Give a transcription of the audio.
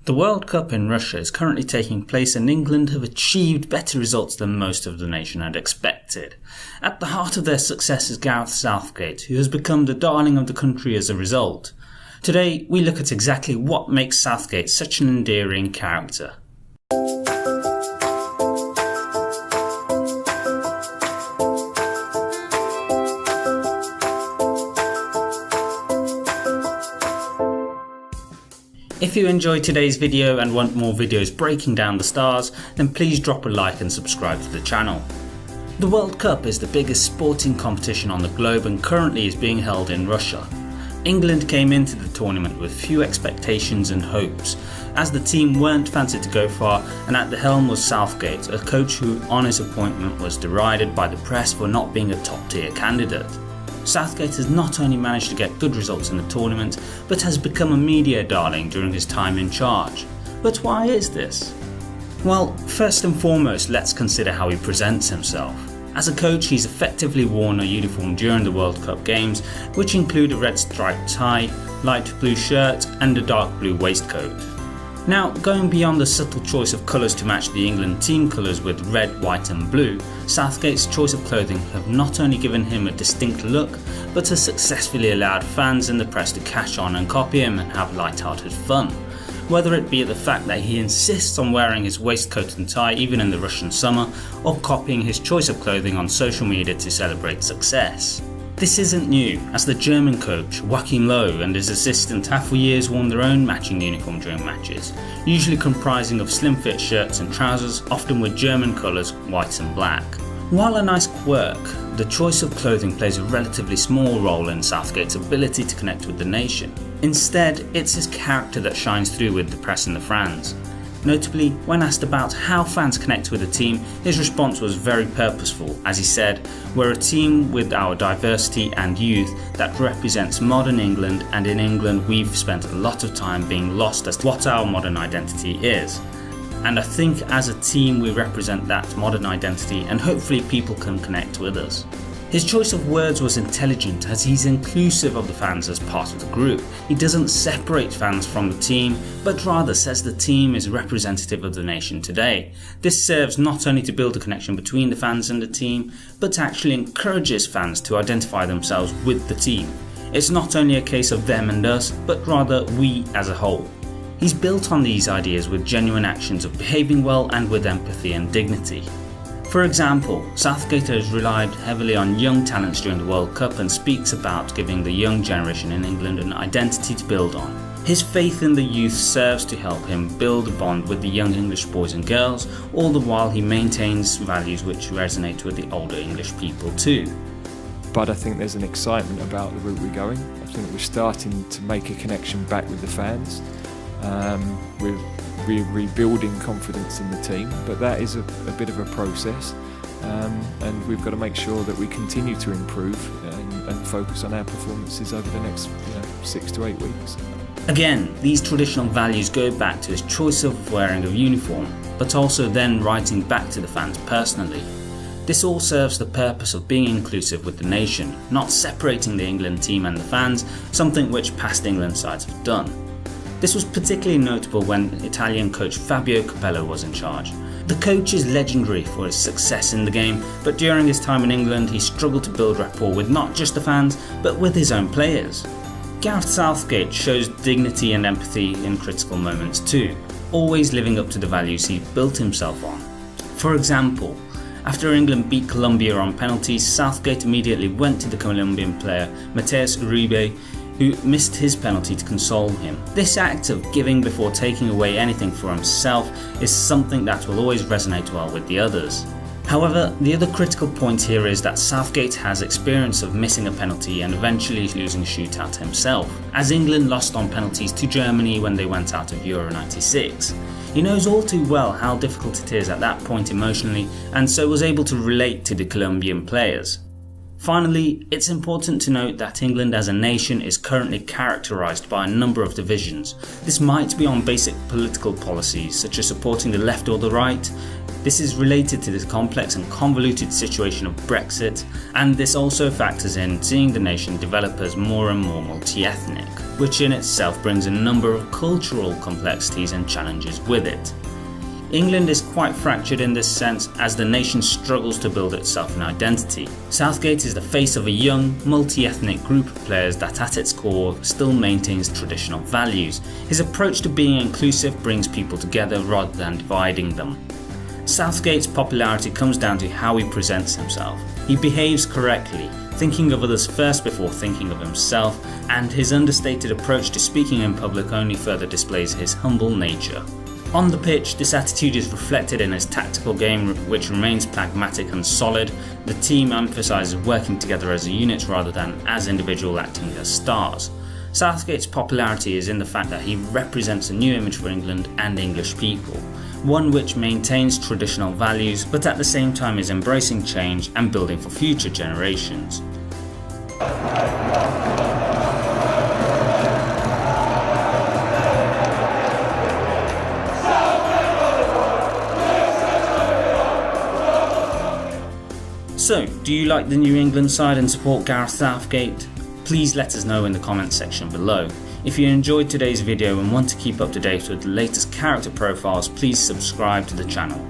The World Cup in Russia is currently taking place and England have achieved better results than most of the nation had expected. At the heart of their success is Gareth Southgate, who has become the darling of the country as a result. Today we look at exactly what makes Southgate such an endearing character. If you enjoyed today's video and want more videos breaking down the stars, then please drop a like and subscribe to the channel. The World Cup is the biggest sporting competition on the globe and currently is being held in Russia. England came into the tournament with few expectations and hopes, as the team weren't fancied to go far, and at the helm was Southgate, a coach who on his appointment was derided by the press for not being a top tier candidate. Southgate has not only managed to get good results in the tournament, but has become a media darling during his time in charge. But why is this? Well, first and foremost, let's consider how he presents himself. As a coach, he's effectively worn a uniform during the World Cup games, which include a red striped tie, light blue shirt and a dark blue waistcoat. Now, going beyond the subtle choice of colours to match the England team colours with red, white and blue, Southgate's choice of clothing have not only given him a distinct look, but has successfully allowed fans and the press to catch on and copy him and have light-hearted fun. Whether it be the fact that he insists on wearing his waistcoat and tie even in the Russian summer, or copying his choice of clothing on social media to celebrate success. This isn't new, as the German coach Joachim Löw and his assistant have for years worn their own matching uniform during matches, usually comprising of slim fit shirts and trousers, often with German colours white and black. While a nice quirk, the choice of clothing plays a relatively small role in Southgate's ability to connect with the nation. Instead, it's his character that shines through with the press and the fans. Notably, when asked about how fans connect with the team, his response was very purposeful, as he said, "We're a team with our diversity and youth that represents modern England, and in England we've spent a lot of time being lost as to what our modern identity is. And I think as a team we represent that modern identity and hopefully people can connect with us." His choice of words was intelligent, as he's inclusive of the fans as part of the group. He doesn't separate fans from the team, but rather says the team is representative of the nation today. This serves not only to build a connection between the fans and the team, but actually encourages fans to identify themselves with the team. It's not only a case of them and us, but rather we as a whole. He's built on these ideas with genuine actions of behaving well and with empathy and dignity. For example, Southgate has relied heavily on young talents during the World Cup and speaks about giving the young generation in England an identity to build on. His faith in the youth serves to help him build a bond with the young English boys and girls, all the while he maintains values which resonate with the older English people too. But I think there's an excitement about the route we're going. I think we're starting to make a connection back with the fans. We're rebuilding confidence in the team, but that is a bit of a process, and we've got to make sure that we continue to improve and focus on our performances over the next 6 to 8 weeks. Again, these traditional values go back to his choice of wearing a uniform, but also then writing back to the fans personally. This all serves the purpose of being inclusive with the nation, not separating the England team and the fans, something which past England sides have done. This was particularly notable when Italian coach Fabio Capello was in charge. The coach is legendary for his success in the game, but during his time in England he struggled to build rapport with not just the fans, but with his own players. Gareth Southgate shows dignity and empathy in critical moments too, always living up to the values he built himself on. For example, after England beat Colombia on penalties, Southgate immediately went to the Colombian player Mateus Uribe, who missed his penalty, to console him. This act of giving before taking away anything for himself is something that will always resonate well with the others. However, the other critical point here is that Southgate has experience of missing a penalty and eventually losing a shootout himself, as England lost on penalties to Germany when they went out of Euro 96. He knows all too well how difficult it is at that point emotionally, and so was able to relate to the Colombian players. Finally, it's important to note that England as a nation is currently characterised by a number of divisions. This might be on basic political policies such as supporting the left or the right. This is related to the complex and convoluted situation of Brexit, and this also factors in seeing the nation develop as more and more multi-ethnic, which in itself brings a number of cultural complexities and challenges with it. England is quite fractured in this sense as the nation struggles to build itself an identity. Southgate is the face of a young, multi-ethnic group of players that at its core still maintains traditional values. His approach to being inclusive brings people together rather than dividing them. Southgate's popularity comes down to how he presents himself. He behaves correctly, thinking of others first before thinking of himself, and his understated approach to speaking in public only further displays his humble nature. On the pitch, this attitude is reflected in his tactical game, which remains pragmatic and solid. The team emphasises working together as a unit rather than as individuals acting as stars. Southgate's popularity is in the fact that he represents a new image for England and English people, one which maintains traditional values but at the same time is embracing change and building for future generations. So, do you like the New England side and support Gareth Southgate? Please let us know in the comments section below. If you enjoyed today's video and want to keep up to date with the latest character profiles, please subscribe to the channel.